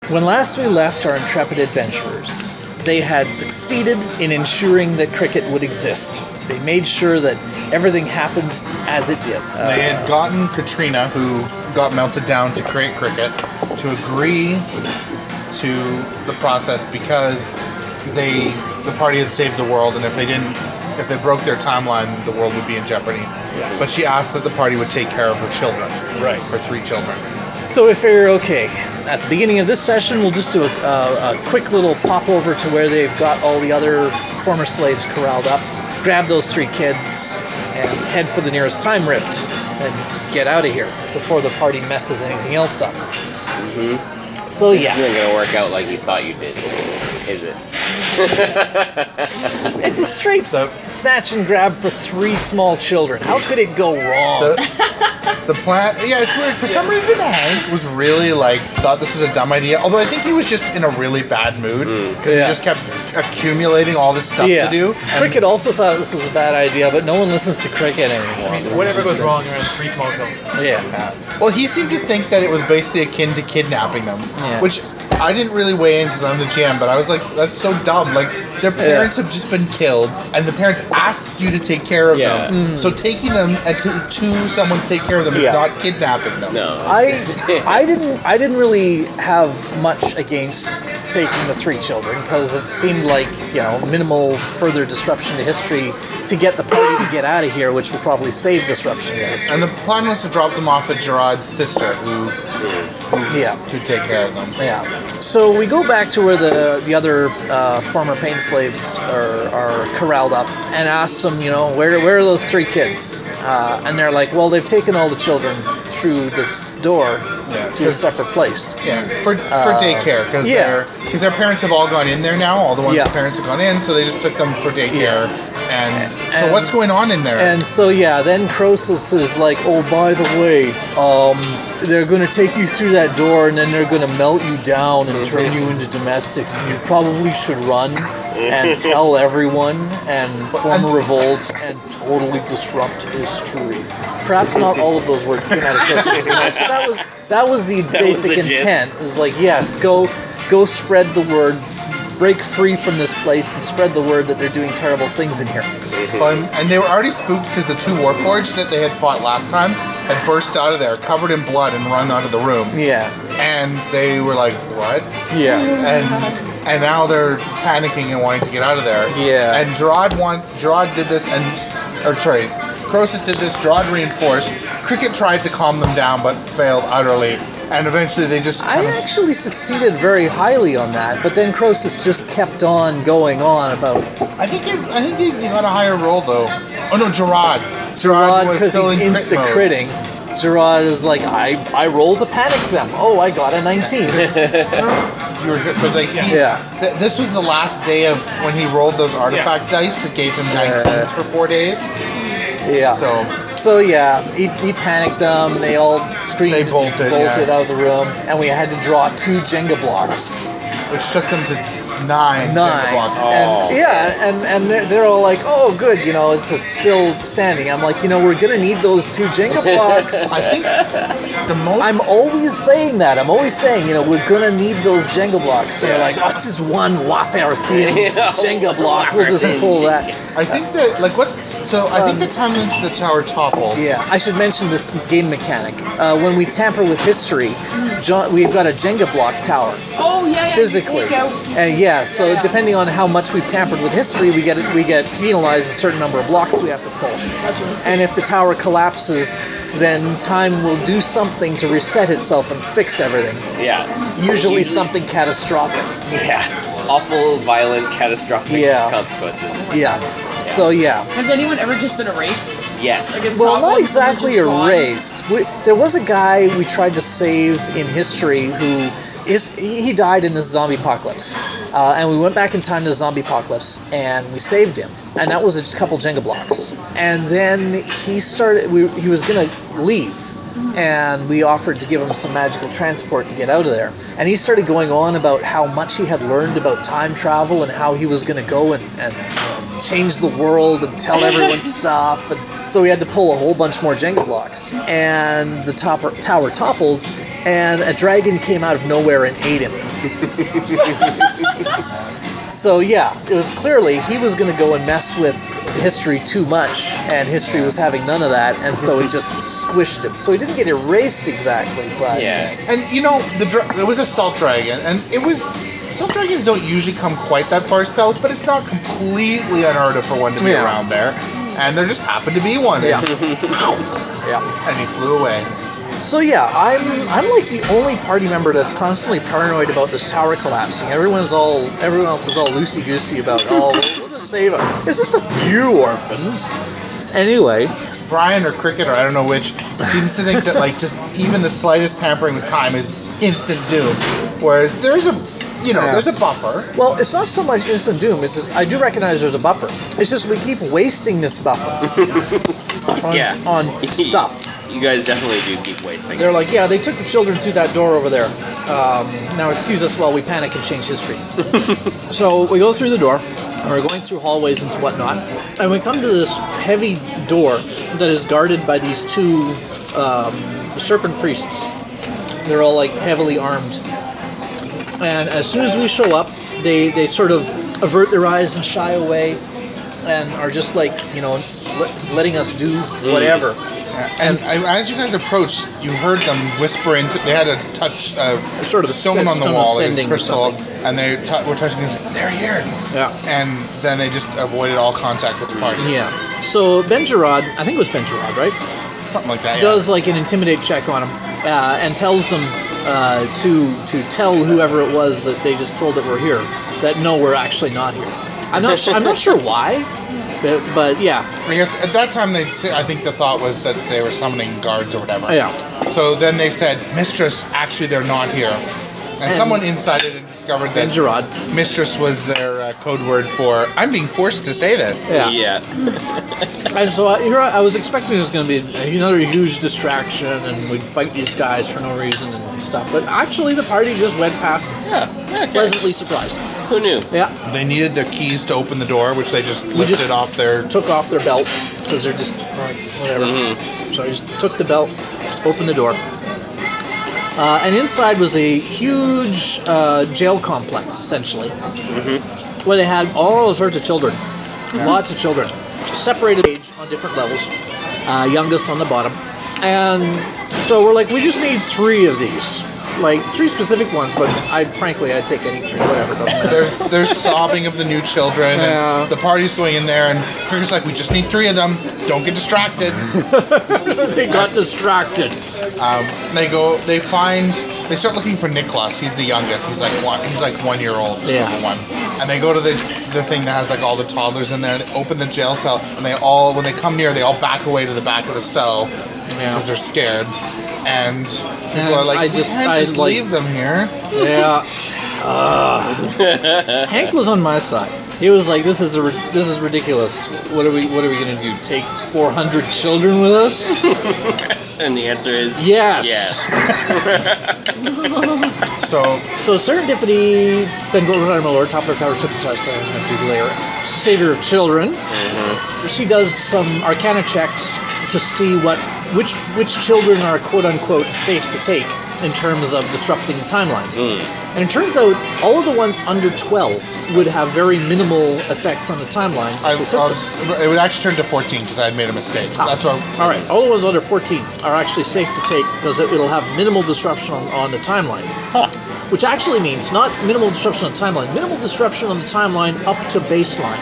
When last we left our intrepid adventurers, they had succeeded in ensuring that cricket would exist. They made sure that everything happened as it did. They had gotten Katrina, who got melted down to create cricket, to agree to the process because the party had saved the world, and if they broke their timeline, the world would be in jeopardy. Yeah. But she asked that the party would take care of her children. Right. Her 3 children. So we figure, okay, at the beginning of this session, we'll just do a quick little pop over to where they've got all the other former slaves corralled up, grab those 3 kids, and head for the nearest time rift, and get out of here before the party messes anything else up. Mm-hmm. So this isn't going to work out like you thought you did, is it? It's a straight snatch and grab for 3 small children. How could it go wrong? The plan, yeah, it's weird. For some reason, Hank was really thought this was a dumb idea. Although I think he was just in a really bad mood because he just kept accumulating all this stuff to do. Cricket also thought this was a bad idea, but no one listens to Cricket anymore. I mean, whatever goes wrong, you're in 3 small children. Yeah. Well, he seemed to think that it was basically akin to kidnapping them, which I didn't really weigh in because I'm the GM, but I was like, that's so dumb. Like, their parents have just been killed, and the parents asked you to take care of them. So taking them to someone to take care of them is not kidnapping them. No. I didn't really have much against taking the 3 children because it seemed like, minimal further disruption to history to get the party to get out of here, which will probably save disruption to history. And the plan was to drop them off at Gerard's sister, who to take care of them. Yeah. So we go back to where the other former pain slaves are corralled up and ask them, where are those 3 kids? And they're like, well, they've taken all the children through this door to a separate place. Yeah, for daycare, because their parents have all gone in there now. All the ones the parents have gone in, so they just took them for daycare. And so what's going on in there? And so then Croesus is like, oh, by the way, they're going to take you through that door, and then they're going to melt you down and turn you into domestics, and you probably should run and tell everyone and form a revolt and totally disrupt history. Perhaps not all of those words came out of Croesus' mouth. So that was the basic intent. It was like, yes, go spread the word. Break free from this place and spread the word that they're doing terrible things in here. And they were already spooked because the 2 Warforged that they had fought last time had burst out of there, covered in blood, and run out of the room. Yeah. And they were like, what? Yeah. And now they're panicking and wanting to get out of there. Yeah. And Gerard did this, Croesus did this, Gerard reinforced. Cricket tried to calm them down, but failed utterly. And eventually they just I actually succeeded very highly on that, but then Croesus just kept on going on about... I think you got a higher roll, though. Oh, no, Gerard. Gerard, because he's insta-critting. Gerard is like, I rolled to panic them. Oh, I got a 19. This was the last day of when he rolled those artifact dice that gave him 19s for 4 days. Yeah. So he panicked them. They all screamed. They bolted out of the room, and we had to draw 2 Jenga blocks, which took them to 9 Jenga blocks. And they're all like, oh, good, it's still standing. I'm like, we're gonna need those 2 Jenga blocks. I think I'm always saying that. I'm always saying, we're gonna need those Jenga blocks. So they're like, this is one Wafarthian Jenga block. We'll just pull that. I think that I think the time that the tower toppled. Yeah, I should mention this game mechanic. When we tamper with history, we've got a Jenga block tower. Oh yeah. Physically, so depending on how much we've tampered with history, we get penalized a certain number of blocks we have to pull. And if the tower collapses, then time will do something to reset itself and fix everything. Yeah. Usually something catastrophic. Yeah. Awful, violent, catastrophic consequences. Yeah. So Has anyone ever just been erased? Yes. Well, not exactly erased. There was a guy we tried to save in history who he died in this zombie apocalypse, and we went back in time to the zombie apocalypse, and we saved him, and that was a couple Jenga blocks. And then he was gonna leave, and we offered to give him some magical transport to get out of there. And he started going on about how much he had learned about time travel and how he was going to go and change the world and tell everyone stuff. And so we had to pull a whole bunch more Jenga blocks. And the tower toppled, and a dragon came out of nowhere and ate him. So yeah, it was clearly he was going to go and mess with history too much, and history was having none of that, and so it just squished him. So he didn't get erased exactly, but And you know, it was a salt dragon, and salt dragons don't usually come quite that far south, but it's not completely unheard of for one to be around there. And there just happened to be one. Yeah. And he flew away. So yeah, I'm like the only party member that's constantly paranoid about this tower collapsing. Everyone else is all loosey goosey about we'll just save it. It's just a few orphans. Anyway, Brian or Cricket, or I don't know which, seems to think that like just even the slightest tampering with time is instant doom, whereas there's a buffer. Well, it's not so much instant doom. It's just I do recognize there's a buffer. It's just we keep wasting this buffer on stuff. You guys definitely do keep wasting. They're like, they took the children through that door over there. Now excuse us while we panic and change history. So we go through the door, and we're going through hallways and whatnot, and we come to this heavy door that is guarded by these two serpent priests. They're all like heavily armed. And as soon as we show up, they sort of avert their eyes and shy away, and are just like, letting us do whatever. And as you guys approached, you heard them whisper into. They had a touch, sort of stone on the wall, like a crystal, something. and they were touching this. They're here. Yeah. And then they just avoided all contact with the party. Yeah. So Ben Gerard, I think it was Ben Gerard, right? Something like that. Does like an intimidate check on him, and tells them to tell whoever it was that they just told that we're here that no, we're actually not here. I'm not sure why. But yeah. I guess at that time I think the thought was that they were summoning guards or whatever. Yeah. So then they said, Mistress, actually they're not here. And someone inside it had discovered that Gerard. Mistress was their code word for, I'm being forced to say this. Yeah. And so I was expecting there was going to be another huge distraction and we'd fight these guys for no reason and stuff. But actually the party just went past. Yeah. Okay. Pleasantly surprised. Who knew? Yeah. They needed their keys to open the door, which they just lifted off their... Took off their belt because they're just like, whatever. Mm-hmm. So I just took the belt, opened the door. And inside was a huge jail complex, essentially, where they had all sorts of children, lots of children, separated age on different levels, youngest on the bottom. And so we're like, we just need 3 of these. Like 3 specific ones, but I'd take any 3, whatever. Doesn't matter. There's sobbing of the new children, and the party's going in there, and Cricket's like, we just need 3 of them. Don't get distracted. They got distracted. They start looking for Nicholas. He's the youngest. He's like 1 year old, number 1. And they go to the thing that has like all the toddlers in there. And they open the jail cell, and when they come near, they all back away to the back of the cell because they're scared. And people are like, I just leave them here. Yeah. Hank was on my side. He was like, "This is ridiculous. What are we gonna do? Take 400 children with us?" And the answer is yes. Yes. So serendipity, Ben Gordon, my lord, top of the tower, synthesized layer, savior of children. Mm-hmm. She does some arcana checks to see which children are quote unquote safe to take in terms of disrupting timelines. And it turns out all of the ones under 12 would have very minimal effects on the timeline. It would actually turn to 14 because I had made a mistake. That's why. All right, all the ones under 14 are actually safe to take because it'll have minimal disruption on the timeline. Which actually means not minimal disruption on the timeline, minimal disruption on the timeline up to baseline,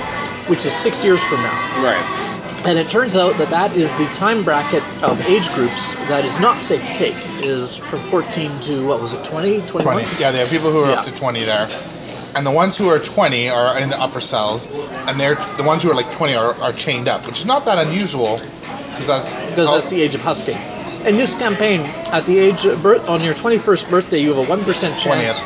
which is 6 years from now. Right. And it turns out that is the time bracket of age groups that is not safe to take. Is from 14 to, 20, 21? 20. Yeah, there are people who are up to 20 there. And the ones who are 20 are in the upper cells, and the ones who are like 20 are chained up, which is not that unusual, because that's the age of husking. In this campaign, at the age of birth, on your 21st birthday, you have a 1% chance.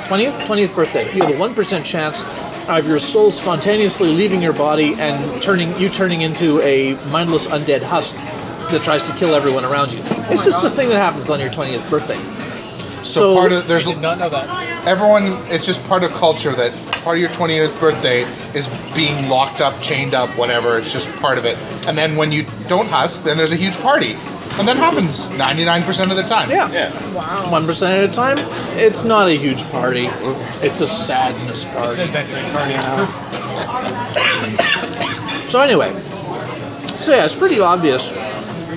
20th birthday, you have a 1% chance of your soul spontaneously leaving your body and turning into a mindless undead husk that tries to kill everyone around you. It's just the thing that happens on your 20th birthday. So I did not know that. Everyone, it's just part of culture that part of your 20th birthday is being locked up, chained up, whatever. It's just part of it. And then when you don't husk, then there's a huge party. And that happens 99% of the time. Yeah. Wow. 1% at a time. It's not a huge party. It's a sadness party. Adventuring party. So anyway, it's pretty obvious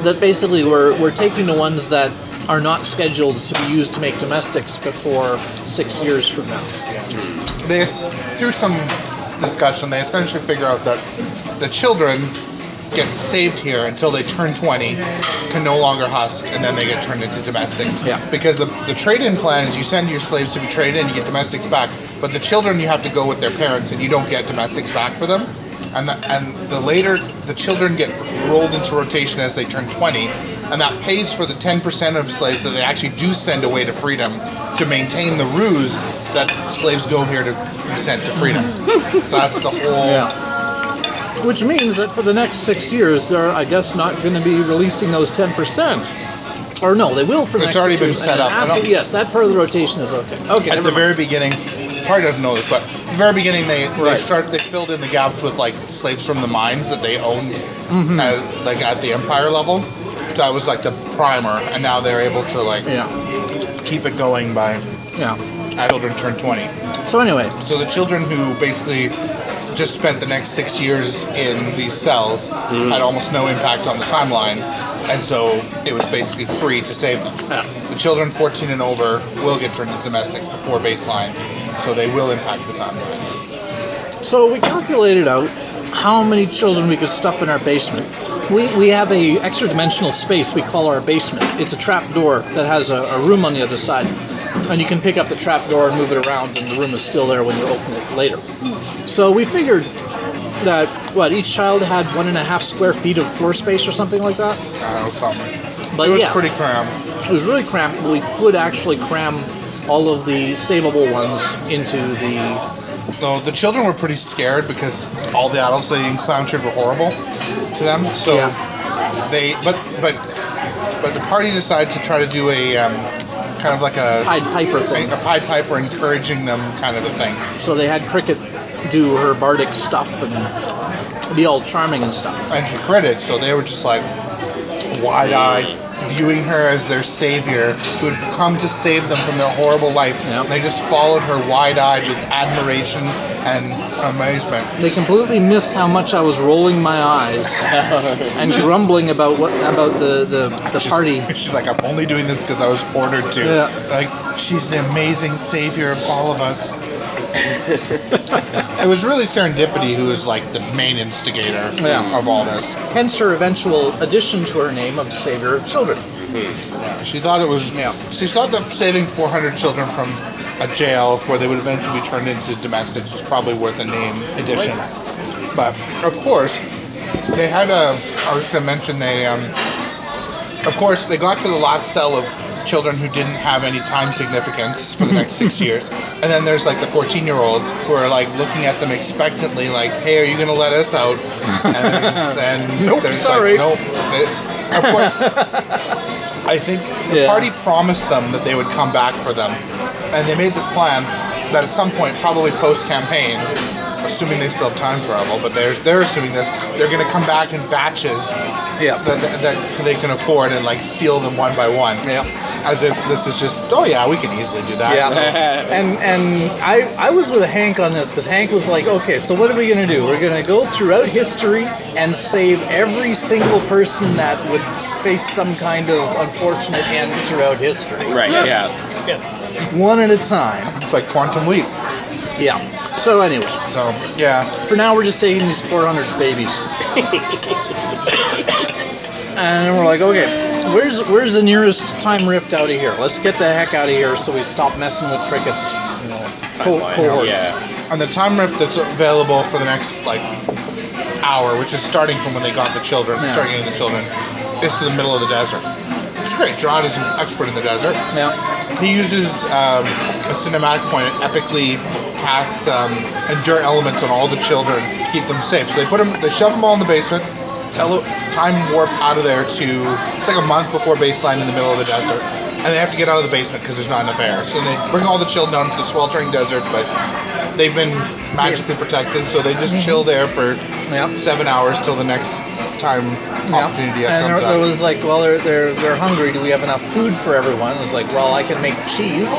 that basically we're taking the ones that are not scheduled to be used to make domestics before 6 years from now. Through some discussion, they essentially figure out that the children get saved here until they turn 20, can no longer husk, and then they get turned into domestics. Yeah. Because the trade-in plan is you send your slaves to be traded in, you get domestics back, but the children you have to go with their parents, and you don't get domestics back for them. And the later the children get rolled into rotation as they turn 20, and that pays for the 10% of slaves that they actually do send away to freedom to maintain the ruse that slaves go here to be sent to freedom. So that's the whole. Yeah. Which means that for the next 6 years, they're, I guess, not going to be releasing those 10%. Or no, they will for the It's next already 6 been years. set up. Yes, that part of the rotation is okay. Okay, At the very beginning, probably doesn't know this, but at the very beginning they filled in the gaps with like slaves from the mines that they owned, like at the empire level. That was like the primer, and now they're able to like keep it going by as children turn 20. So anyway, so the children who basically just spent the next 6 years in these cells had almost no impact on the timeline, and so it was basically free to save them. Yeah. The children 14 and over will get turned into domestics before baseline, so they will impact the timeline. So we calculated out how many children we could stuff in our basement. We have a extra dimensional space we call our basement. It's a trap door that has a room on the other side. And you can pick up the trap door and move it around, and the room is still there when you open it later. So we figured that, each child had 1.5 square feet of floor space or something like that? Something. But it was pretty cramped. It was really cramped, but we could actually cram all of the savable ones into the... So the children were pretty scared because all the adults they encountered were horrible to them. So but the party decided to try to do a kind of like a Pied Piper thing. A Pied Piper encouraging them kind of a thing. So they had Cricket do her bardic stuff and be all charming and stuff. And she critted, so they were just like wide-eyed, viewing her as their savior who had come to save them from their horrible life. Yep. They just followed her wide-eyed with admiration and amazement. They completely missed how much I was rolling my eyes and grumbling about the party. She's like, I'm only doing this because I was ordered to. Yeah. Like, she's the amazing savior of all of us. It was really Serendipity who was like the main instigator of all this. Hence her eventual addition to her name of Savior of Children. Yeah, she thought it was. Yeah. She thought that saving 400 children from a jail where they would eventually be turned into domestics was probably worth a name addition. But of course, they had a. I was going to mention they. Of course, they got to the last cell of children who didn't have any time significance for the next 6 years, and then there's like the 14-year-olds who are like looking at them expectantly, like, "Hey, are you going to let us out?" And then nope, there's sorry. like, "Nope." Of course, I think the party promised them that they would come back for them, and they made this plan that at some point, probably post-campaign, assuming they still have time travel, but they're assuming this, they're going to come back in batches that they can afford and like steal them one by one. Yeah. As if this is just, we can easily do that. Yeah. So. And I was with Hank on this because Hank was like, okay, so what are we going to do? We're going to go throughout history and save every single person that would face some kind of unfortunate end throughout history. Right, Yes. One at a time. It's like Quantum Leap. Yeah. So anyway. So, yeah. For now, we're just taking these 400 babies. And we're like, okay, where's the nearest time rift out of here? Let's get the heck out of here so we stop messing with Cricket's, cohorts. Yeah. And the time rift that's available for the next, hour, which is starting from when they got the children, starting getting the children, is to the middle of the desert. It's great. John is an expert in the desert. Yeah. He uses a cinematic point and epically casts endure elements on all the children to keep them safe. So they shove them all in the basement, time warp out of there to, it's like a month before baseline in the middle of the desert. And they have to get out of the basement because there's not enough air. So they bring all the children down to the sweltering desert, but they've been magically protected, so they just chill there for 7 hours till the next time opportunity that and comes there up. was like, well, they're hungry. Do we have enough food for everyone? It was like, well, I can make cheese.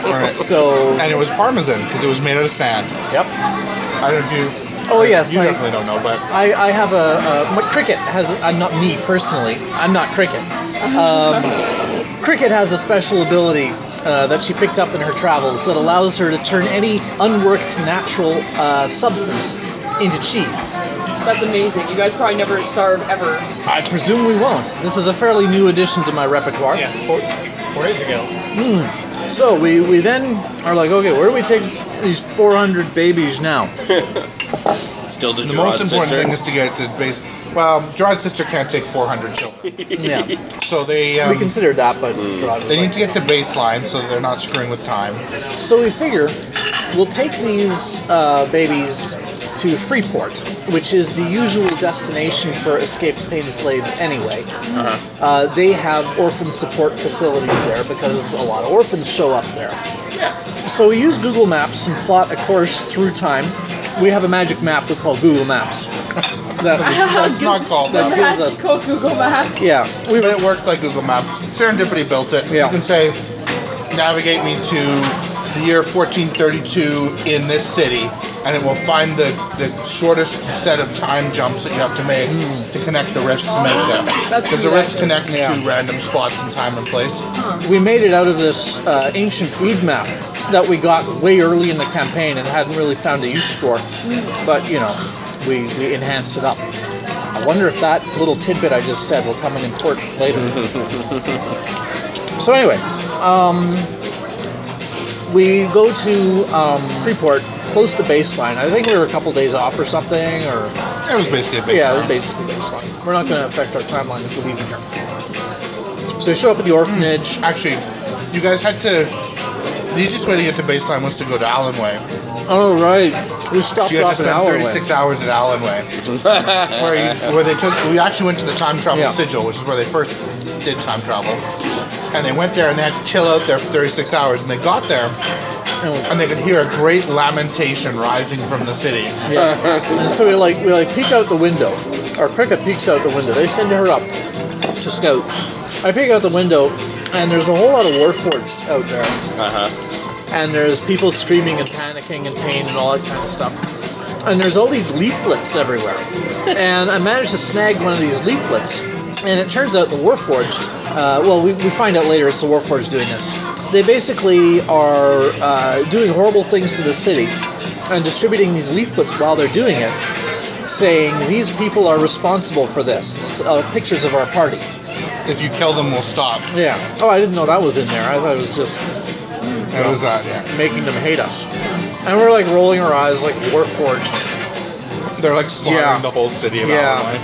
Right. So And it was Parmesan because it was made out of sand. yep. I don't know if you. Oh yes, You definitely don't know, but I have Cricket has not me personally. I'm not Cricket. Cricket has a special ability that she picked up in her travels that allows her to turn any unworked natural substance into cheese. That's amazing. You guys probably never starve ever. I presume we won't. This is a fairly new addition to my repertoire. Yeah, 4 days ago. So we then are like, okay, where do we take these 400 babies now? Still the the Gerard most important sister. thing is to get to base. Well, Gerard's sister can't take 400 children, Yeah, so they we considered that, but they need to get to baseline so they're not screwing with time. So we figure we'll take these babies to Freeport, which is the usual destination for escaped paid slaves anyway. They have orphan support facilities there because a lot of orphans show up there. Yeah. So we use Google Maps and plot a course through time. We have a magic map we call Google Maps. It's not called The that. gives us- magical Google Maps. Yeah, But it works like Google Maps. Serendipity built it. Yeah. You can say, navigate me to the year 1432 in this city, and it will find the shortest set of time jumps that you have to make to connect the rifts to make them. That's Because the neat, rifts connect Yeah. to random spots in time and place. we made it out of this ancient food map that we got way early in the campaign and hadn't really found a use for. But, you know, we enhanced it up. I wonder if that little tidbit I just said will come in important later. So anyway, we go to Freeport, close to baseline. I think we were a couple days off or something, or It was basically a baseline. yeah, it was basically baseline. We're not going to affect our timeline if we leave here. So we show up at the orphanage. Actually, you guys had to. The easiest way to get to baseline was to go to Allen Way. Oh right, we stopped So you had off to an spend hour 36 hours at Allen Way. where they took. We actually went to the time travel Yeah. sigil, which is where they first did time travel. And they went there and they had to chill out there for 36 hours. And they got there and they could hear a great lamentation rising from the city. Yeah. And so we peek out the window. Our Cricket peeks out the window. They send her up to scout. I peek out the window, and there's a whole lot of Warforged out there. And there's people screaming and panicking and pain and all that kind of stuff. And there's all these leaflets everywhere. And I managed to snag one of these leaflets. And it turns out the Warforged, we find out later it's the Warforged doing this. They basically are doing horrible things to the city and distributing these leaflets while they're doing it, saying these people are responsible for this. It's, pictures of our party. If you kill them, we'll stop. Yeah. Oh, I didn't know that was in there. I thought it was just It was that, yeah. making them hate us. And we're like rolling our eyes like Warforged. They're like slaughtering Yeah. the whole city of Yeah. Allen Way.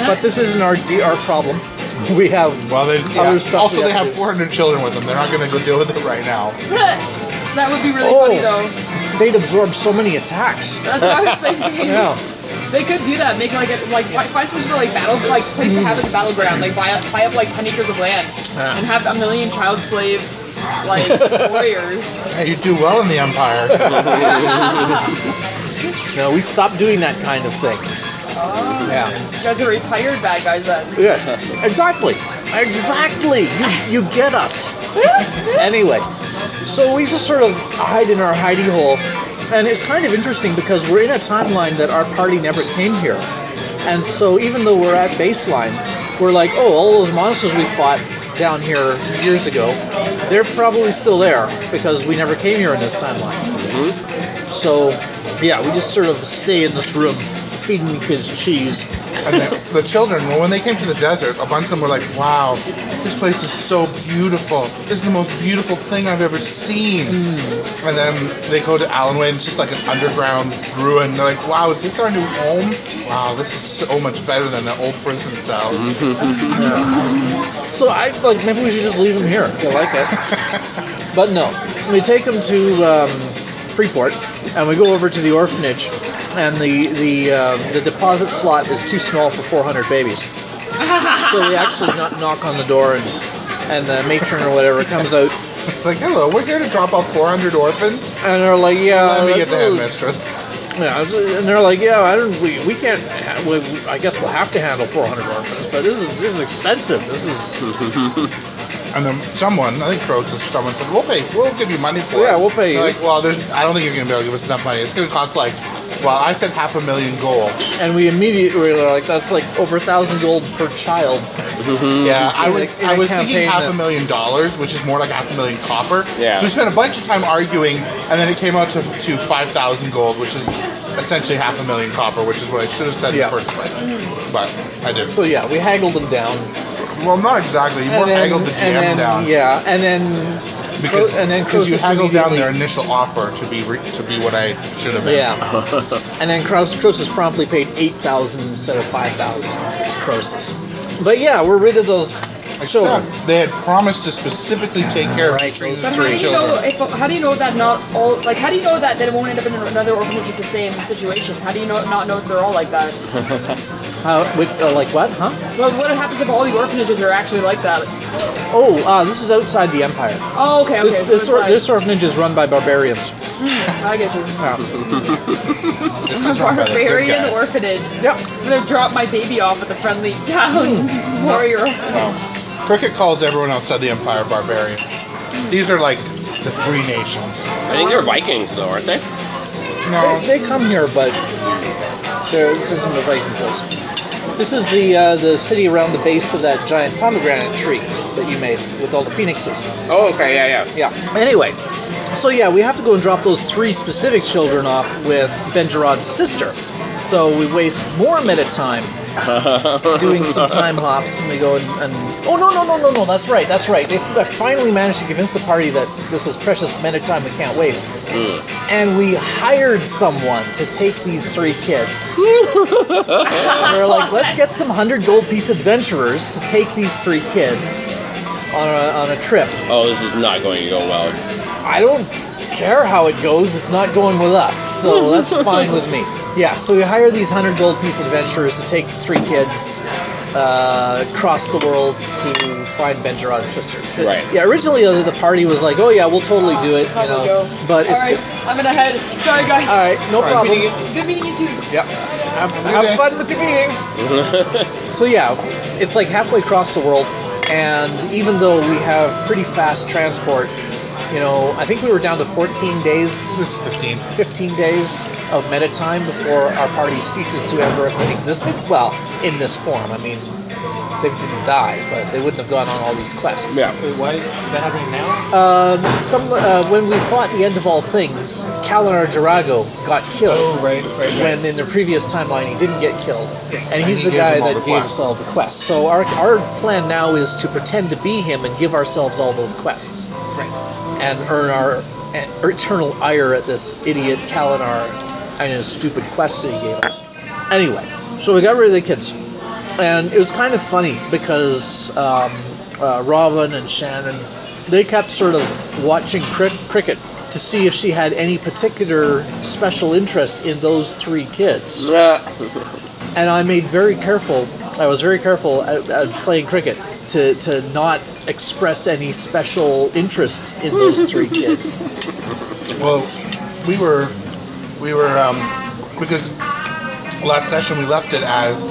But this isn't our problem. We have Well, other stuff. also, we they have to do. 400 children with them. They're not going to go deal with it right now. That would be really Oh. funny though. They'd absorb so many attacks. That's what I was thinking. Yeah. They could do that. Make find some sort of place to have as a battleground. Like buy up 10 acres of land and have a million child slave warriors. Hey, you do well in the Empire. No, we stopped doing that kind of thing. Yeah. You guys are retired bad guys then. Yeah. Exactly. You get us. Anyway, so we just sort of hide in our hidey hole, and it's kind of interesting because we're in a timeline that our party never came here, and so even though we're at baseline, we're like, oh, all those monsters we fought down here years ago, they're probably still there because we never came here in this timeline. So, yeah, we just sort of stay in this room feeding the kids cheese. And the children, well, when they came to the desert, a bunch of them were like, wow, this place is so beautiful. This is the most beautiful thing I've ever seen. And then they go to Allen Way, and it's just like an underground ruin. They're like, wow, is this our new home? Wow, this is so much better than the old prison cell. So I like maybe we should just leave them here if they like it. But no, we take them to Freeport, and we go over to the orphanage, and the deposit slot is too small for 400 babies. So we actually knock on the door, and the matron or whatever comes out, Like, hello, we're here to drop off 400 orphans. and they're like, yeah, Let me get that's the a little- headmistress. Yeah, and they're like, yeah, we can't. I guess we'll have to handle 400 orphans, but this is expensive. This is. And then someone, I think Croesus or someone said, we'll give you money for it. Yeah, we'll pay you. Like, well, I don't think you're going to be able to give us enough money. It's going to cost I said 500,000 gold. And we immediately were like, that's like over 1,000 gold per child. Yeah, I was thinking $500,000, which is more like 500,000 copper. Yeah. So we spent a bunch of time arguing, and then it came out to 5,000 gold, which is essentially 500,000 copper, which is what I should have said in the first place. But I didn't. So yeah, we haggled them down. Well, not exactly. You more haggled the GM down. Yeah, and then because you haggled down their initial offer to be what I should have been. Yeah. And then Croesus promptly paid 8,000 instead of 5,000. It's Croesus. But yeah, we're rid of those. Except they had promised to specifically take care of those But three children. how do you know that not all how do you know that they won't end up in another orphanage with the same situation? How do you not know that they're all like that? Like what? Huh? Well, what happens if all the orphanages are actually like that? This is outside the Empire. Oh, okay. This orphanage is run by barbarians. I get you. This is run by the good Barbarian guys. orphanage. Yep. I'm gonna drop my baby off at the friendly town warrior. Cricket calls everyone outside the Empire barbarians. These are like the three nations. I think they're Vikings, though, aren't they? No. They come here, but this isn't the Viking place. This is the city around the base of that giant pomegranate tree that you made with all the phoenixes. Oh, okay, yeah. Yeah. Anyway, so yeah, we have to go and drop those three specific children off with Ben-Gerad's sister. So we waste more meta time doing some time hops, and we go and oh no, that's right. They finally managed to convince the party that this is precious meta time we can't waste. And we hired someone to take these three kids. We're like, let's get some 100 gold piece adventurers to take these three kids on a trip. Oh, this is not going to go well. I don't care how it goes, it's not going with us, so that's fine with me. Yeah, so we hire these 100 gold piece adventurers to take three kids across the world to find Ben-Gerad's sisters. Right. Yeah, originally the party was like, oh yeah, we'll totally do it, you know. Go. But it's Alright, I'm gonna head. Sorry guys. Alright, no problem. Good meeting you too. Yep. Have fun with your meeting. So yeah, it's like halfway across the world, and even though we have pretty fast transport, you know, I think we were down to 14 days. 15 days of meta time before our party ceases to ever have existed. Well, in this form. I mean, they didn't die, but they wouldn't have gone on all these quests. Yeah. Wait, why is that happening now? When we fought the end of all things, Kalinar Jarago got killed. Oh, right. When in the previous timeline he didn't get killed, and he's the he guy gave them all that the gave quests. us all the quests. So our plan now is to pretend to be him and give ourselves all those quests. Right. And earn our eternal ire at this idiot Kalinar and his stupid quest that he gave us. Anyway, so we got rid of the kids. And it was kind of funny because Robin and Shannon, they kept sort of watching Cricket to see if she had any particular special interest in those three kids. And I was very careful at playing Cricket to not express any special interest in those three kids. Well, we were because last session we left it as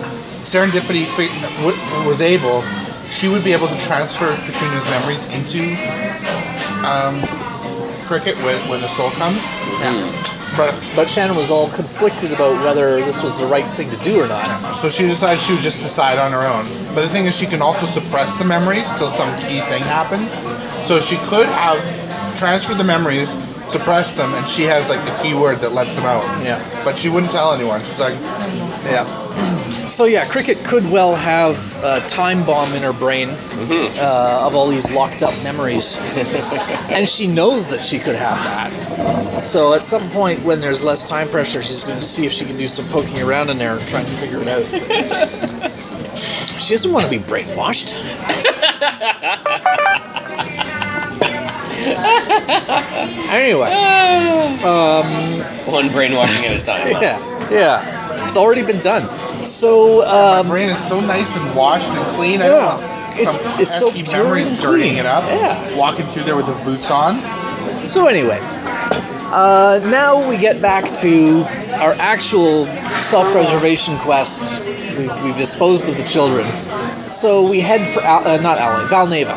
Serendipity was able, she would be able to transfer Katrina's memories into Cricket when the soul comes. Yeah. But Shannon was all conflicted about whether this was the right thing to do or not. So she decided she would just decide on her own. But the thing is, she can also suppress the memories till some key thing happens. So she could have transferred the memories, suppressed them, and she has like the keyword that lets them out. Yeah. But she wouldn't tell anyone. She's like, yeah. So yeah, Cricket could well have a time bomb in her brain of all these locked up memories, and she knows that she could have that. So at some point when there's less time pressure, she's going to see if she can do some poking around in there and trying to figure it out. She doesn't want to be brainwashed. Anyway, One brainwashing at a time. Huh? yeah. It's already been done. So my brain is so nice and washed and clean. I don't want it's so pesky pure memories and dirtying clean. it up. Yeah. Walking through there with the boots on. So anyway, now we get back to our actual self-preservation quest, we've disposed of the children. So we head for Valneva,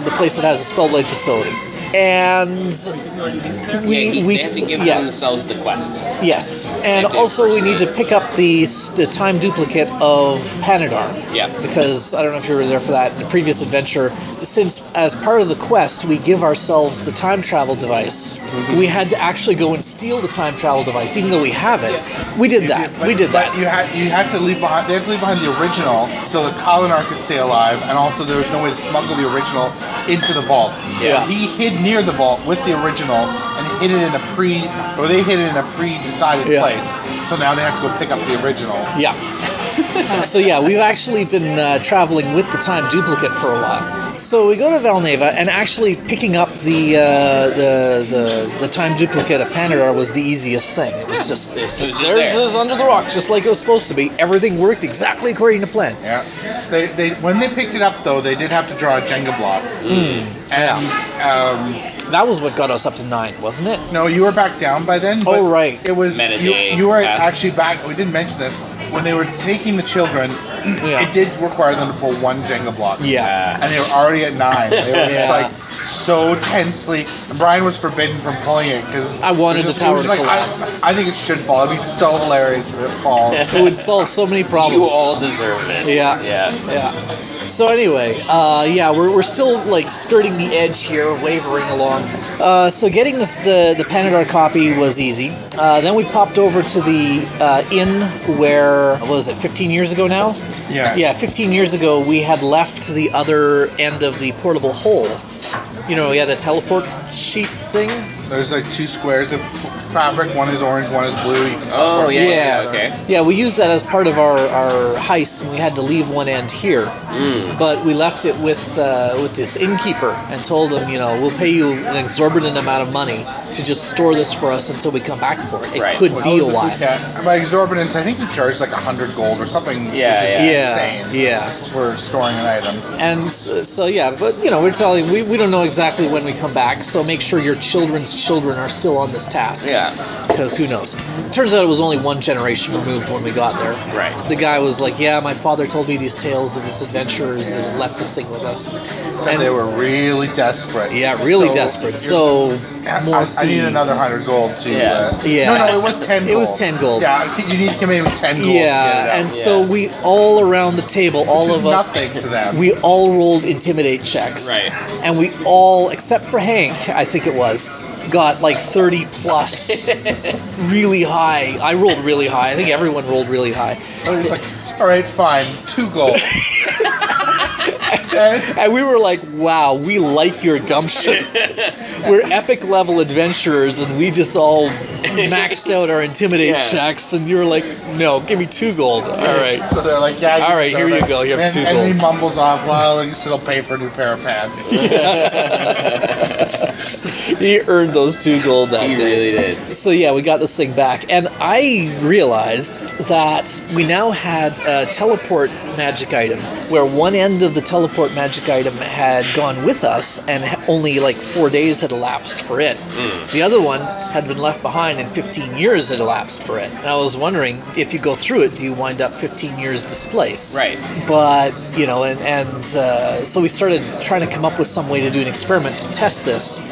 the place that has a Spellblade facility. And they have to give themselves the quest. Yes, and also we need to pick up the time duplicate of Panadar. Yeah. Because, I don't know if you were there for that, in the previous adventure, since as part of the quest we give ourselves the time travel device, we had to actually go and steal the time travel device, even though we have it. We did that. But you have to leave behind. They have to leave behind the original so that Kalinar could stay alive, and also there was no way to smuggle the original into the vault. Yeah. He hid near the vault with the original and hid it in they hid it in a pre-decided place. So now they have to go pick up the original. Yeah. So yeah, we've actually been traveling with the time duplicate for a while. So we go to Valneva, and actually picking up the time duplicate of Panadar was the easiest thing. It was just there's under the rocks, just like it was supposed to be. Everything worked exactly according to plan. Yeah. They when they picked it up though, they did have to draw a Jenga block. That was what got us up to 9, wasn't it? No, you were back down by then. But right. It was you were actually back. We didn't mention this when they were taking the children. It did require them to pull one Jenga block. Yeah, and they were already at 9. They were just like so tensely. And Brian was forbidden from pulling it because I wanted the tower to collapse. I think it should fall. It'd be so hilarious if it falls. It would solve so many problems. You all deserve it. Yeah. So anyway, we're still like skirting the edge here, wavering along. So getting the Panadar copy was easy. Then we popped over to the inn where, what was it, 15 years ago now? Yeah, 15 years ago we had left the other end of the portable hole. You know, the teleport sheet thing. There's like 2 squares of fabric. One is orange, one is blue. You can okay. Yeah, we used that as part of our heist, and we had to leave one end here. But we left it with this innkeeper and told him, we'll pay you an exorbitant amount of money to just store this for us until we come back for it. It could be a while. Yeah, by exorbitant, I think you charge like 100 gold or something. Which is insane. Yeah. For storing an item. And so but we're telling we don't know exactly when we come back, so make sure your children's children are still on this task. Yeah. Because who knows? Turns out it was only 1 generation removed when we got there. Right. The guy was like, my father told me these tales of his adventures and left this thing with us. And they were really desperate. Yeah, really desperate. So I need another 100 gold to... No, it was 10 gold. It was 10 gold. Yeah, you need to come in with 10 gold. Yeah, and so we all around the table, all of us, nothing to them. We all rolled intimidate checks. Right. And we all, except for Hank, I think it was, got like 30 plus. Really high. I rolled really high. I think everyone rolled really high. So it was like, all right, fine, 2 gold. And we were like, wow, we like your gumption. We're epic level adventurers, and we just all maxed out our intimidate checks, and you were like, no, give me 2 gold. All right. So they're like, all right, here you go. You have 2 gold. And he mumbles off, well, I guess it'll pay for a new pair of pants. He earned those 2 gold that day. He really did. So we got this thing back, and I realized that we now had a teleport magic item, where one end of the teleport magic item had gone with us, and only like 4 days had elapsed for it. The other one had been left behind, and 15 years had elapsed for it. And I was wondering, if you go through it, do you wind up 15 years displaced? Right. But, so we started trying to come up with some way to do an experiment to test this.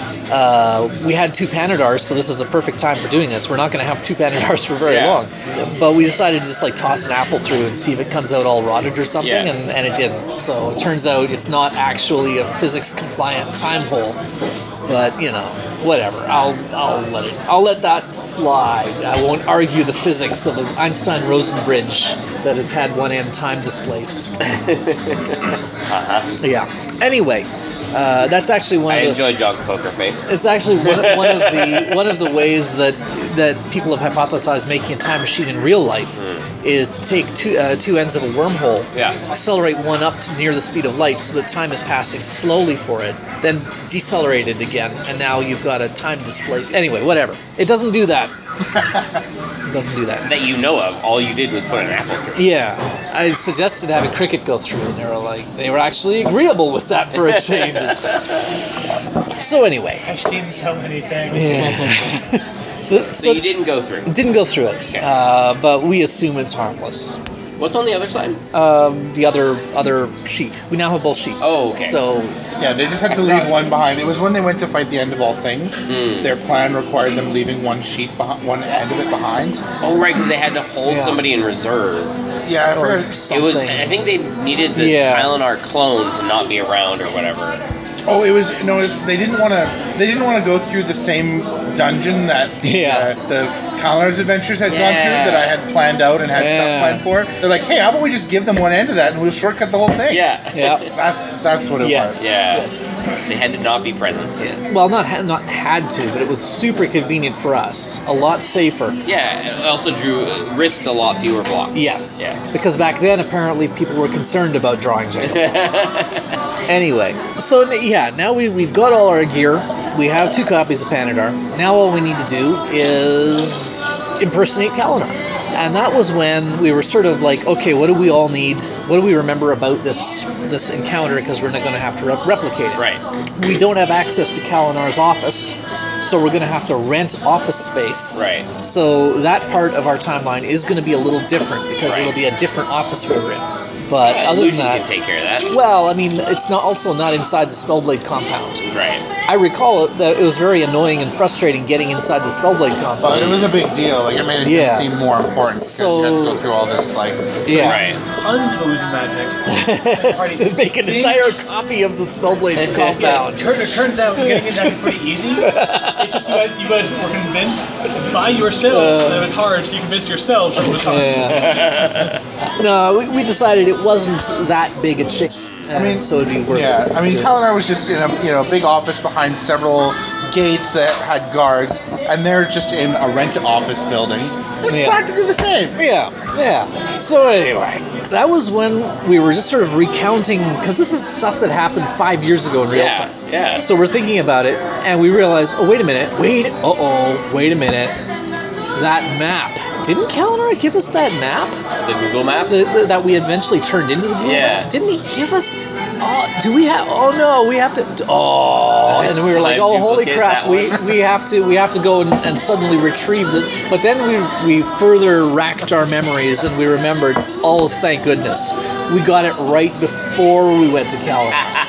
We had 2 Panadars, so this is a perfect time for doing this. We're not going to have 2 Panadars for very long. But we decided to just like toss an apple through and see if it comes out all rotted or something, and it didn't. So it turns out it's not actually a physics-compliant time hole. But whatever. I'll let that slide. I won't argue the physics of an Einstein-Rosen bridge that has had one end time displaced. Yeah. Anyway, that's actually one. I enjoy John's poker face. It's actually one of the ways that people have hypothesized making a time machine in real life is to take two ends of a wormhole, accelerate one up to near the speed of light, so that time is passing slowly for it, then decelerate it again, and now you've got a time displaced. Anyway, whatever. It doesn't do that. It doesn't do that. That you know of. All you did was put an apple through. Yeah. I suggested having cricket go through, and they were actually agreeable with that for a change. So anyway. I've seen so many things. Yeah. So you didn't go through? Didn't go through it. Okay. But we assume it's harmless. What's on the other side? The other sheet. We now have both sheets. Oh, okay. So yeah, they just had to leave one behind. It was when they went to fight the end of all things. Their plan required them leaving one sheet, one end of it behind. Oh, right, because they had to hold somebody in reserve. Yeah, I forgot. It was. I think they needed the Kylenar clone to not be around or whatever. Oh, they didn't want to go through the same dungeon that the Kylenar's adventures had gone through that I had planned out and had stuff planned for. They're like, hey, how about we just give them one end of that and we'll shortcut the whole thing? Yeah. That's what it was. Yeah. Yes. They had to not be present. Yeah. Well, not had to, but it was super convenient for us. A lot safer. Yeah. It also risked a lot fewer blocks. Yes. Yeah. Because back then, apparently, people were concerned about drawing Jenga blocks. Anyway, so now we've got all our gear. We have 2 copies of Panadar. Now all we need to do is impersonate Kylenar. And that was when we were sort of like, okay, what do we all need? What do we remember about this encounter? Because we're not going to have to replicate it. Right. We don't have access to Kalinar's office, so we're going to have to rent office space. Right. So that part of our timeline is going to be a little different because it'll be a different office we're in. But other than that, can take care of that. Well, I mean, it's also not inside the Spellblade compound. Right. I recall that it was very annoying and frustrating getting inside the Spellblade compound. But it was a big deal. Like, it made it seem more important because you had to go through all this, like... Yeah. Right. Untold magic. To make an entire copy of the Spellblade compound. It turns out getting it actually pretty easy. It's just you guys were convinced by yourselves that it was hard, so you convinced yourselves that it was hard. Yeah. No, we decided it wasn't that big a change. So it'd be worth it. Yeah, I mean, Kylenar was just in a big office behind several gates that had guards, and they're just in a rent office building. It's practically the same. Yeah. So anyway, that was when we were just sort of recounting, because this is stuff that happened 5 years ago in real time. Yeah. So we're thinking about it, and we realize, wait a minute. That map. Didn't Kylenar give us that map? The Google map? That we eventually turned into the Google map? Didn't he give us... do we have... Oh, no, we have to... Oh, and we were like, oh, holy crap, we have to go and suddenly retrieve this. But then we further racked our memories, and we remembered, oh, thank goodness. We got it right before we went to Kylenar.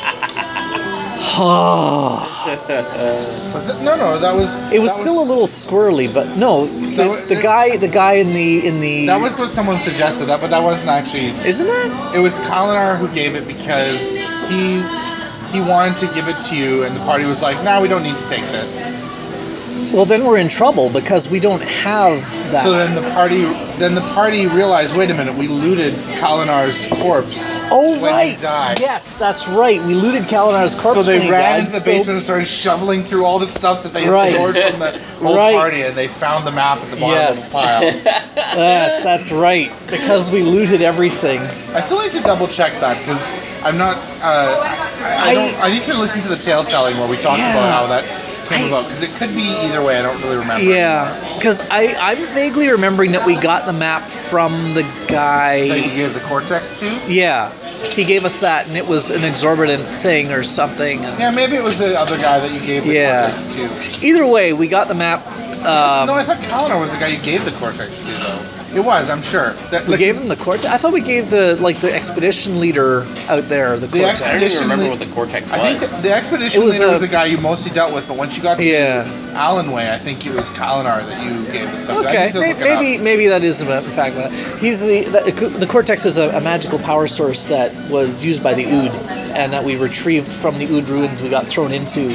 It was still a little squirrely, but no. The guy in the. That was what someone suggested. But that wasn't actually. Isn't that? It was Kylenar who gave it because he wanted to give it to you, and the party was like, "No, we don't need to take this." Well, then we're in trouble because we don't have that. So then the party realized, wait a minute, we looted Kylenar's corpse. Oh, when right. he died. Yes, that's right. We looted Kylenar's corpse. So they when he ran died, into the basement and started shoveling through all the stuff that they had stored from the whole party, and they found the map at the bottom of the pile. Yes, that's right. Because we looted everything. I still need to double check that because I'm not. I need to listen to the tale telling where we talked about how that came about, because it could be either way. I don't really remember. Yeah, because I'm vaguely remembering that we got the map from the guy that you gave the Cortex to. Yeah, he gave us that, and it was an exorbitant thing or something. Yeah, maybe it was the other guy that you gave the Cortex to. Either way, we got the map. No, I thought Kylenar was the guy you gave the Cortex to, though. It was, I'm sure. We gave him the Cortex? I thought we gave the expedition leader out there the Cortex. I don't even remember what the Cortex was. I think the expedition leader was the guy you mostly dealt with, but once you got to Allen Way, I think it was Kylenar that you gave the stuff. Okay, maybe that is in fact. He's the Cortex is a magical power source that was used by the Ood, and that we retrieved from the Ood ruins. We got thrown into.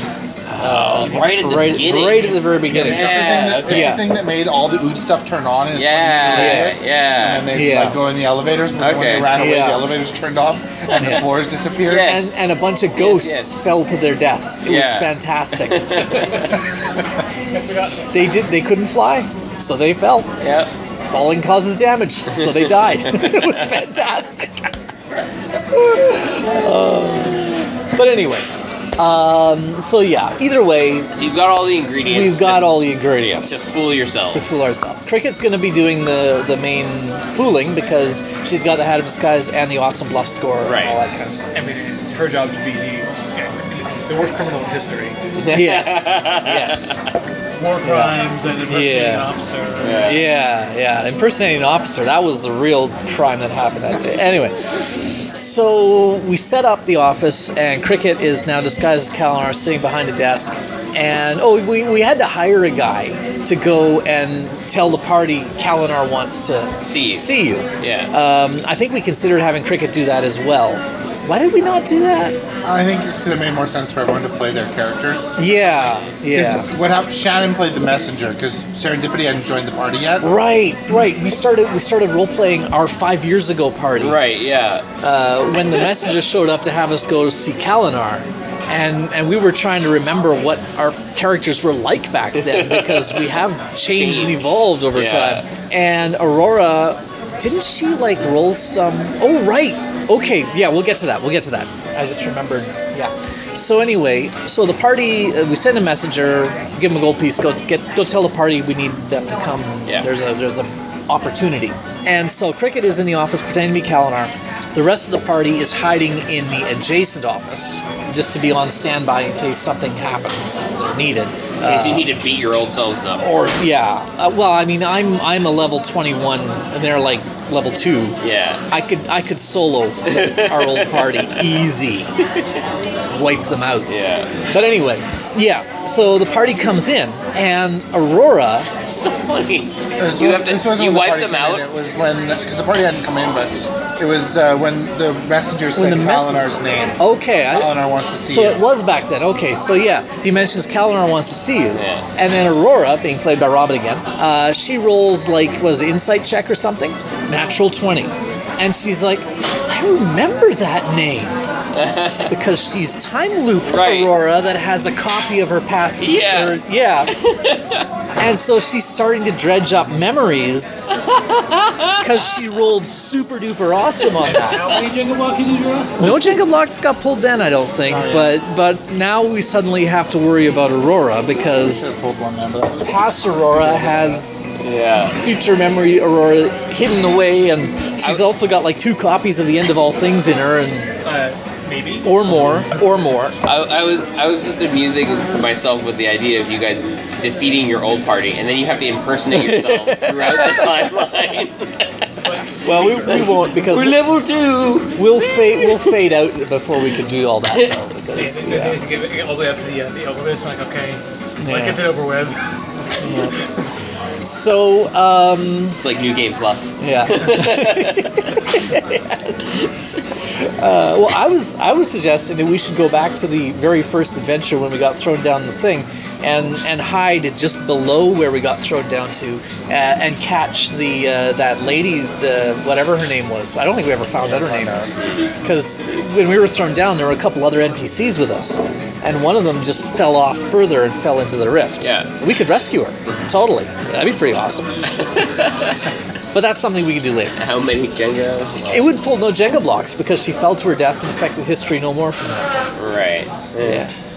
Right at the beginning. Right at the very beginning. It's the thing that made all the Ood stuff turn on. And And then they go in the elevators, but when they ran away, the elevators turned off, and the floors disappeared. Yes. And a bunch of ghosts fell to their deaths. It was fantastic. They couldn't fly, so they fell. Yep. Falling causes damage, so they died. It was fantastic. But anyway. Either way. So you've got all the ingredients. We've got all the ingredients. To fool yourselves. To fool ourselves. Cricket's going to be doing the main fooling because she's got the Hat of Disguise and the awesome bluff score and all that kind of stuff. I mean, it's her job to be the worst criminal in history. Yes. war crimes and impersonating an officer. Yeah. Impersonating an officer, that was the real crime that happened that day. Anyway, so we set up the office, and Cricket is now disguised as Kalinar, sitting behind a desk. And, we had to hire a guy to go and tell the party Kalinar wants to see you. Yeah. I think we considered having Cricket do that as well. Why did we not do that? I think it's because it made more sense for everyone to play their characters. Yeah. What happened? Shannon played the messenger because Serendipity hadn't joined the party yet. Right. We started role playing our 5 years ago party. Right. Yeah. When the messenger showed up to have us go to see Kalinar, and we were trying to remember what our characters were like back then because we have changed and evolved over time. And Aurora, didn't she roll some? Oh right. Okay, we'll get to that. I just remembered. Yeah. So anyway, the party, we send a messenger, give him a gold piece, go tell the party we need them to come. Yeah. There's a opportunity. And so Cricket is in the office pretending to be Kalinar. The rest of the party is hiding in the adjacent office, just to be on standby in case something happens they're needed. In case you need to beat your old selves up. I'm a level 21 and they're level 2. Yeah. I could solo our old party easy. Wipe them out. Yeah. But anyway, so the party comes in, and Aurora. So funny. You wipe them out. It was because the party hadn't come in, but it was when the messenger said Kalinar's name. Okay. Kalinar wants to see you. So it was back then. Okay, so he mentions Kalinar wants to see you. Yeah. And then Aurora, being played by Robin again, she rolls was it insight check or something? Natural 20. And she's like, I remember that name. Because she's time looped Aurora that has a copy of her past. Yeah. And so she's starting to dredge up memories because she rolled super duper awesome on that. How many Jenga blocks did you draw? No Jenga blocks got pulled then, I don't think. But now we suddenly have to worry about Aurora because past Aurora has future memory Aurora hidden away, and she's also got 2 copies of the End of All Things in her, and maybe or more. I was just amusing myself with the idea of you guys defeating your old party, and then you have to impersonate yourselves throughout the timeline. Well, we won't because we're level 2. We'll fade out before we can do all that. Though, because, give it all the way up to the elevator. Okay, get it over with. So, it's like New Game Plus. Yeah. Well, I was suggesting that we should go back to the very first adventure when we got thrown down the thing, and hide just below where we got thrown down to, and catch that lady, whatever her name was. I don't think we ever found out her name, because when we were thrown down, there were a couple other NPCs with us, and one of them just fell off further and fell into the rift. Yeah. We could rescue her. Totally. That'd be pretty awesome. But that's something we can do later. How many Jenga? It would pull no Jenga blocks because she fell to her death and affected history no more from that. Right.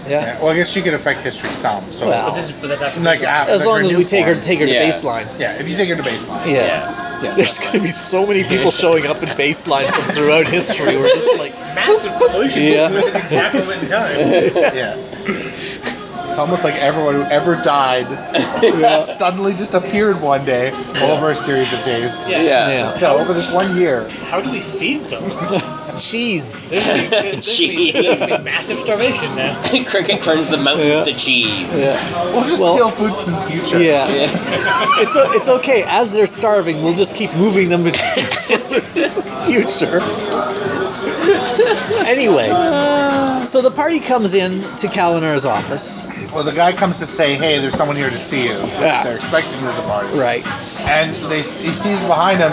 Yeah. Well, I guess she could affect history some. So But that's as long as we take her to baseline. Yeah, if you take her to baseline. Yeah. There's going to be so many people showing up in baseline from throughout history. We're just massive pollution. Yeah. Exactly in time. Yeah. It's almost like everyone who ever died suddenly just appeared one day over a series of days. Yeah. So over this 1 year. How do we feed them? Cheese. Cheese. Massive starvation now. Cricket turns the mountains to cheese. We'll just steal food from the future. Yeah. It's okay. As they're starving, we'll just keep moving them between the future. Anyway, so the party comes in to Kalinar's office. Well, the guy comes to say, hey, there's someone here to see you. Yeah. They're expecting you at the party. Right. And he sees behind him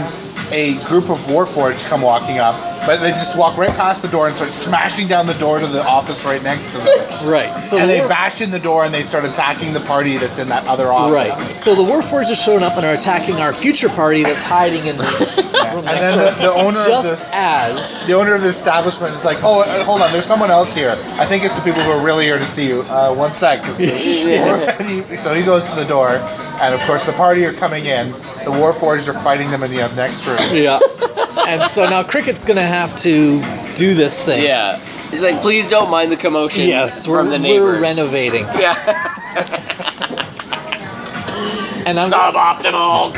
a group of Warforged come walking up, but they just walk right past the door and start smashing down the door to the office right next to them. Right. So and they bash in the door and they start attacking the party that's in that other office. Right. So the Warforged are showing up and are attacking our future party that's hiding in the room and next then the owner the owner of the establishment is like, oh, hold on, there's someone else here. I think it's the people who are really here to see you. 1 sec. So he goes to the door, and of course the party are coming in. The Warforged are fighting them in the next room. Yeah. And so now Cricket's going to have to do this thing. Yeah. He's like, please don't mind the commotion Yes, from the neighbors. we're renovating. Yeah. And I'm suboptimal.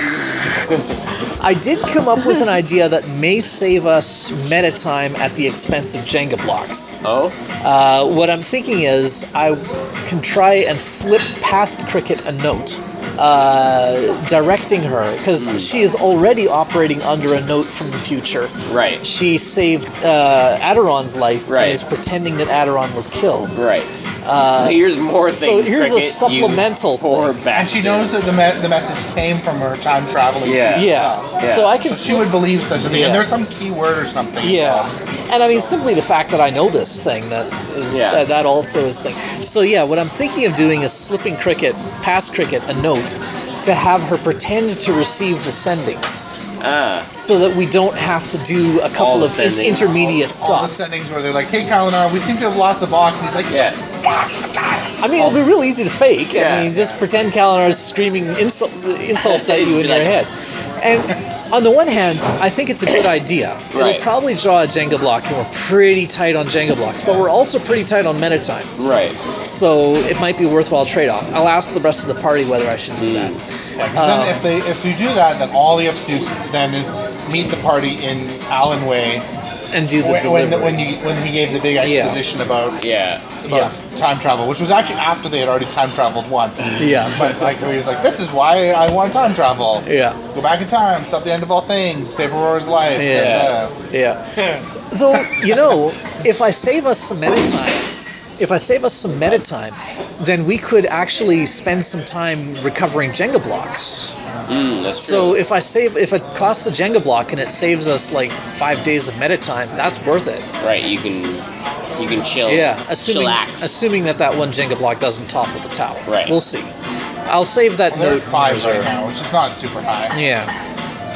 I did come up with an idea that may save us meta time at the expense of Jenga blocks. Oh? What I'm thinking is I can try and slip past Cricket a note, directing her, because she is already operating under a note from the future. Right. She saved Aderon's life Right. and is pretending that Aderon was killed. Right. So here's more things. So here's Cricket, a supplemental poor thing. And she bastard. knows that the message came from her time traveling. Yeah. Yeah. So I can. So she would believe such a thing. Yeah. And there's some key word or something. Yeah, and I mean simply the fact that I know this thing that is, that also is thing. So yeah, what I'm thinking of doing is slipping past Cricket a note to have her pretend to receive the sendings. So that we don't have to do a couple of intermediate all the stops. sendings where they're like, "Hey, Kalinar, we seem to have lost the box." And he's like, Yeah. I mean, it'll be real easy to fake. Yeah. I mean, just pretend Kalinar's screaming insults at you in your head. And on the one hand, I think it's a good idea. It'll Right. probably draw a Jenga block, and we're pretty tight on Jenga blocks, but we're also pretty tight on meta time. Right. So it might be a worthwhile trade-off. I'll ask the rest of the party whether I should do that. Yeah, 'cause then if you do that, then all you have to do then is meet the party in Allen Way. And do the when delivery. when he gave the big exposition about time travel, which was actually after they had already time traveled once. Yeah. But like he was like, "This is why I want to time travel. Yeah. Go back in time, stop the end of all things, save Aurora's life." Yeah. Yeah. So, if I save us some meta time, then we could actually spend some time recovering Jenga blocks. That's So true. if it costs a Jenga block and it saves us like 5 days of meta time, that's worth it. Right, you can chill. Yeah, assuming that one Jenga block doesn't topple the tower. Right. We'll see. I'll save that Well, they're note. at 5 in reserve. right now, which is not super high. Yeah.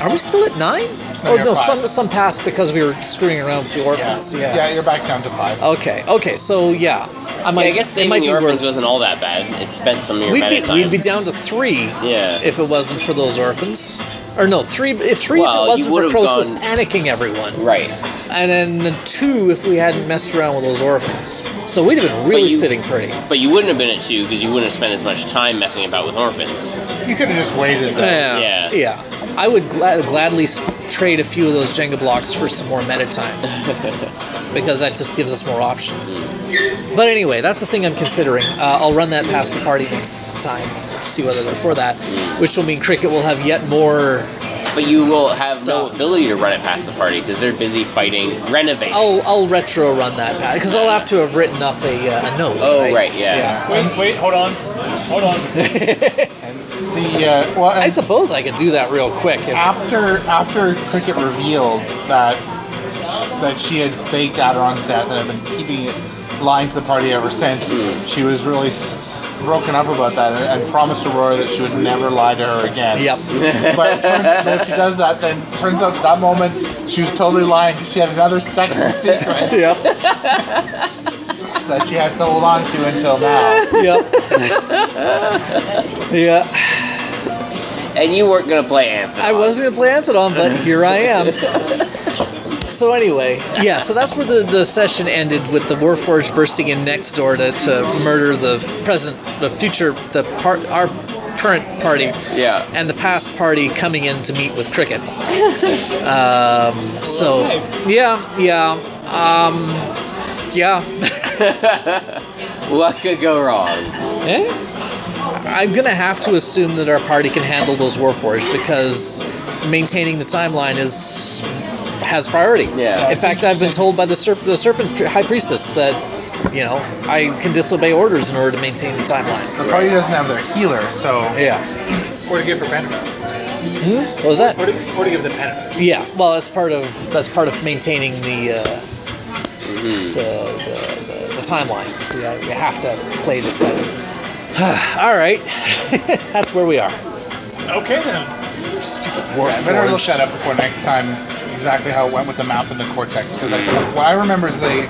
Are we still at 9? No, Oh you're no, 5. some passed because we were screwing around with the orphans. Yeah, you're back down to 5. Okay. So yeah, I guess it might saving be the orphans worth. wasn't all that bad. It spent some of your We'd meta time. be down to 3 Yeah. if it wasn't for those orphans. Or no, 3 if it Well, you wasn't for would've Process gone- panicking everyone. Right. And then 2 if we hadn't messed around with those orphans. So we'd have been really sitting pretty. But you wouldn't have been at 2 because you wouldn't have spent as much time messing about with orphans. You could have just waited there. Yeah. I would gladly trade a few of those Jenga blocks for some more meta time. Because that just gives us more options. But anyway, that's the thing I'm considering. I'll run that past the party next time, see whether they're for that. Which will mean Cricket will have yet more. But you will have no ability to run it past the party because they're busy fighting, renovating. I'll retro run that past because I'll have to have written up a note. Oh, right? right, yeah. Wait, hold on. I suppose I could do that real quick. After Cricket revealed that she had faked Aderon's death and had been lying to the party ever since, she was really broken up about that and promised Aurora that she would never lie to her again. Yep. But if she does that, then turns out at that moment she was totally lying because she had another second secret. Yep. That she had to hold on to until now. Yep. Yeah. And you weren't going to play Anthem. I wasn't going to play Anthodon, but here I am. So anyway, so that's where the session ended, with the Warforged bursting in next door to murder our current party, and the past party coming in to meet with Cricket. What could go wrong? I'm gonna have to assume that our party can handle those Warforged because maintaining the timeline has priority. Yeah. In fact, I've been told by the Serpent High Priestess that I can disobey orders in order to maintain the timeline. The party doesn't have their healer, so Or to give her benefit. What was that? Or to give them benefit. Yeah. Well, that's part of maintaining the timeline. We have to play this out. All right. That's where we are. Okay then. Stupid I better look Warforged. that up before next time. Exactly how it went with the map and the cortex, because what I remember is they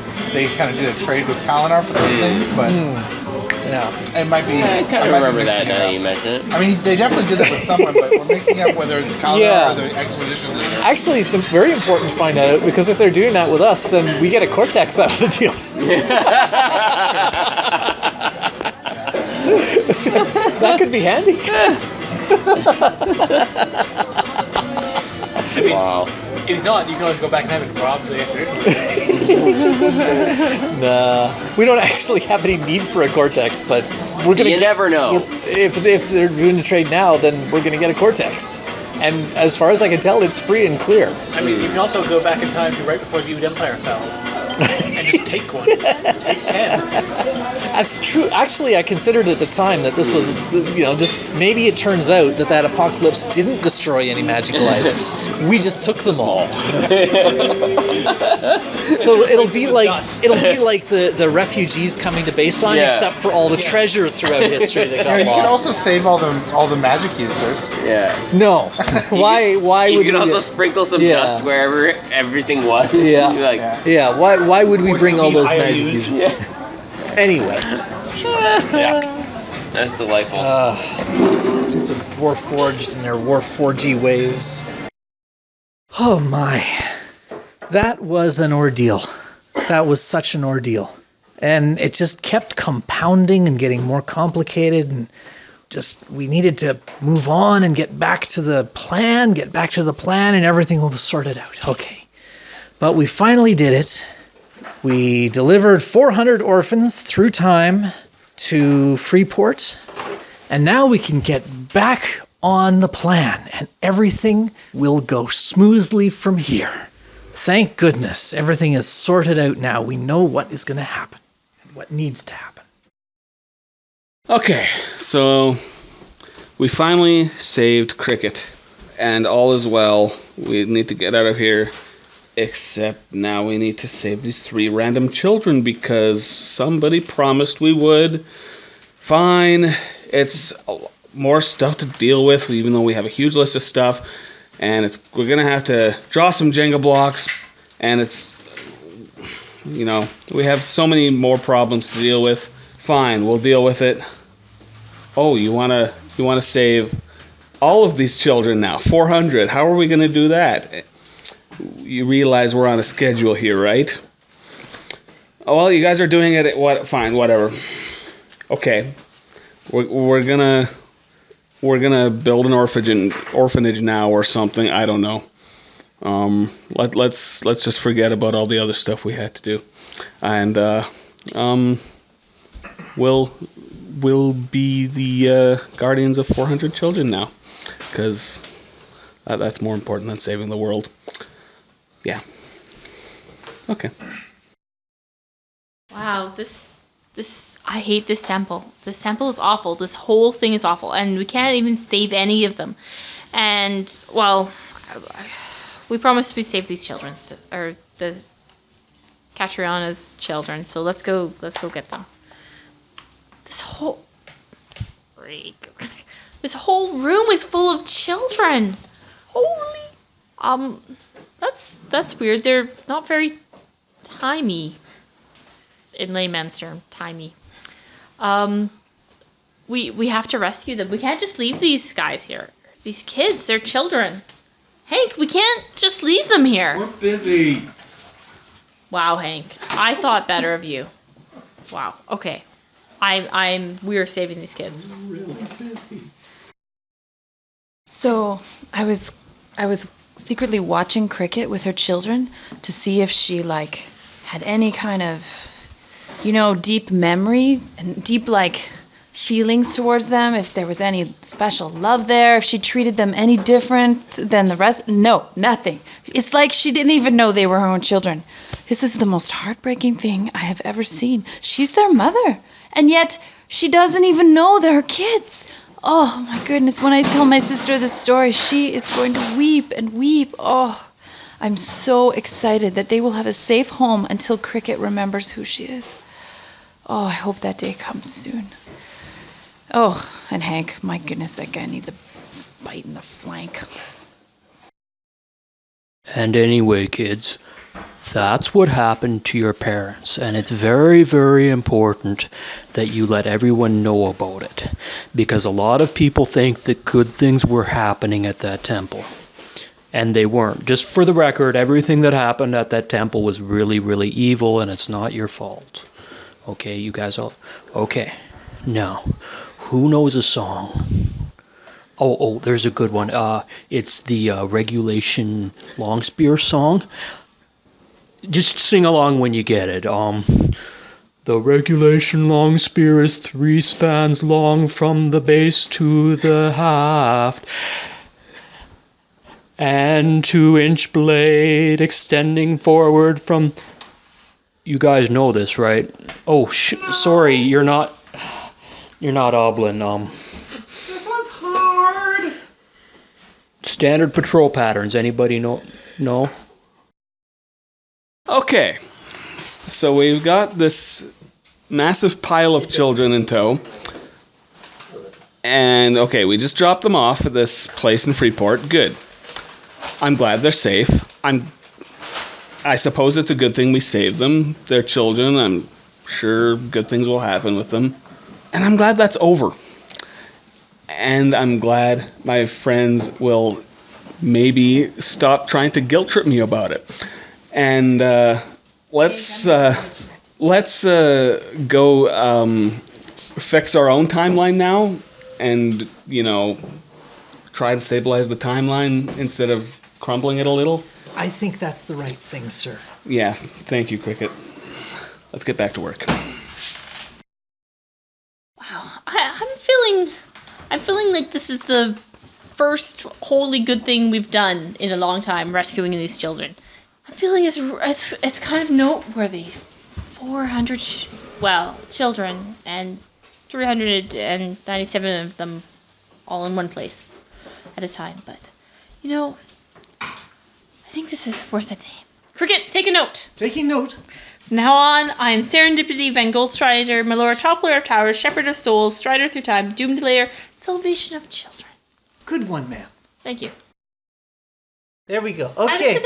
kind of did a trade with Kalinar for those things, but it might be. I kind of remember that now that you mention it. I mean, they definitely did that with someone, but we're mixing up whether it's Kalinar or the expedition leader. Actually, it's very important to find out, because if they're doing that with us, then we get a cortex out of the deal. That could be handy. Wow. If he's not, you can always go back in time and rob the Nah, we don't actually have any need for a Cortex, but we're gonna. You never know. If they're doing the trade now, then we're gonna get a Cortex. And as far as I can tell, it's free and clear. I mean, you can also go back in time to right before the Ood Empire fell. And just take one. Take 10. That's true. Actually, I considered at the time that this was, just maybe it turns out that apocalypse didn't destroy any magical items. We just took them all. So it'll be like the refugees coming to Bayside, except for all the treasure throughout history that got You lost. can also save all the magic users. Yeah. No. Why You would can we also sprinkle some dust wherever everything was. Yeah. Why would we bring all those magic users? Yeah. Anyway. Yeah. That's delightful. Stupid Warforged and their Warforgy ways. Oh my. That was an ordeal. That was such an ordeal. And it just kept compounding and getting more complicated, and we needed to move on and get back to the plan, and everything was sorted out. Okay. But we finally did it. We delivered 400 orphans through time to Freeport, and now we can get back on the plan, and everything will go smoothly from here. Thank goodness, everything is sorted out now. We know what is going to happen and what needs to happen. Okay, so we finally saved Cricket, and all is well. We need to get out of here. Except now we need to save these 3 random children because somebody promised we would. Fine. It's more stuff to deal with, even though we have a huge list of stuff. And we're going to have to draw some Jenga blocks. And we have so many more problems to deal with. Fine, we'll deal with it. Oh, you want to save all of these children now? 400. How are we going to do that? You realize we're on a schedule here, right? Oh, well, you guys are doing it at fine, whatever. Okay. We're gonna build an orphanage now or something. I don't know. Let's just forget about all the other stuff we had to do. And we'll be the guardians of 400 children now, because that's more important than saving the world. Yeah. Okay. Wow, I hate this temple. This temple is awful. This whole thing is awful, and we can't even save any of them. And well, we promised we save these children, or the Catriana's children. So let's go get them. This whole room is full of children. Holy, that's weird. They're not very timey. In layman's term, timey. We have to rescue them. We can't just leave these guys here. These kids, they're children. Hank, we can't just leave them here. We're busy. Wow, Hank. I thought better of you. Wow. Okay. We are saving these kids. We're really busy. So I was secretly watching Cricket with her children to see if she had any kind of deep memory and deep feelings towards them, if there was any special love there, if she treated them any different than the rest. No, nothing. It's like she didn't even know they were her own children. This is the most heartbreaking thing I have ever seen. She's their mother, and yet she doesn't even know they're her kids. Oh my goodness, when I tell my sister this story, she is going to weep and weep. Oh, I'm so excited that they will have a safe home until Cricket remembers who she is. Oh, I hope that day comes soon. Oh, and Hank, my goodness, that guy needs a bite in the flank. And anyway, kids, that's what happened to your parents, and it's very, very important that you let everyone know about it, because a lot of people think that good things were happening at that temple, and they weren't. Just for the record, everything that happened at that temple was really, really evil, and it's not your fault. Okay, you guys all... Okay, now, who knows a song Oh, there's a good one. It's the Regulation Long Spear song. Just sing along when you get it. The Regulation Long Spear is 3 spans long from the base to the haft, and 2-inch blade extending forward from... You guys know this, right? Oh, sorry, you're not Oblin. This one's hard. Standard patrol patterns. Anybody know? No? Okay. So we've got this massive pile of children in tow. And, okay, we just dropped them off at this place in Freeport. Good. I'm glad they're safe. I suppose it's a good thing we saved them. They're children. I'm sure good things will happen with them. And I'm glad that's over. And I'm glad my friends will maybe stop trying to guilt trip me about it. And let's go fix our own timeline now, and try to stabilize the timeline instead of crumbling it a little. I think that's the right thing, sir. Yeah, thank you, Cricket. Let's get back to work. Wow, I'm feeling like this is the first wholly good thing we've done in a long time, rescuing these children. I'm feeling it's kind of noteworthy. 400 children, and 397 of them all in one place at a time. But I think this is worth a name. Cricket, take a note. Taking note. From now on, I am Serendipity Van Goldstrider, Malora, Toppler of Towers, Shepherd of Souls, Strider through Time, Doomed Layer, Salvation of Children. Good one, ma'am. Thank you. There we go. Okay.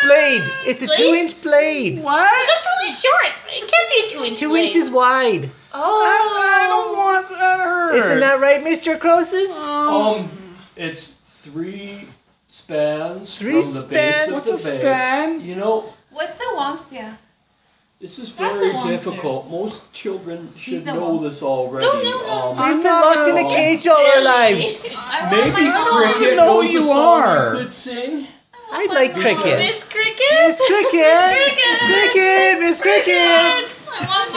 Blade. It's a 2-inch blade. What? That's really short. It can't be a 2-inch 2 blade. inches wide. Oh. I don't want that hurt. Isn't that right, Mr. Croesus? It's 3 spans 3 from the spans? base of What's the a span? What's a long spear? This is That's very a long difficult. Most children should She's the know one. this already. No. We've been locked in a cage all our lives. Maybe Cricket know knows you a song are. you could sing. I like cricket. Miss Cricket. Miss Cricket. Miss Cricket. Miss Cricket. I want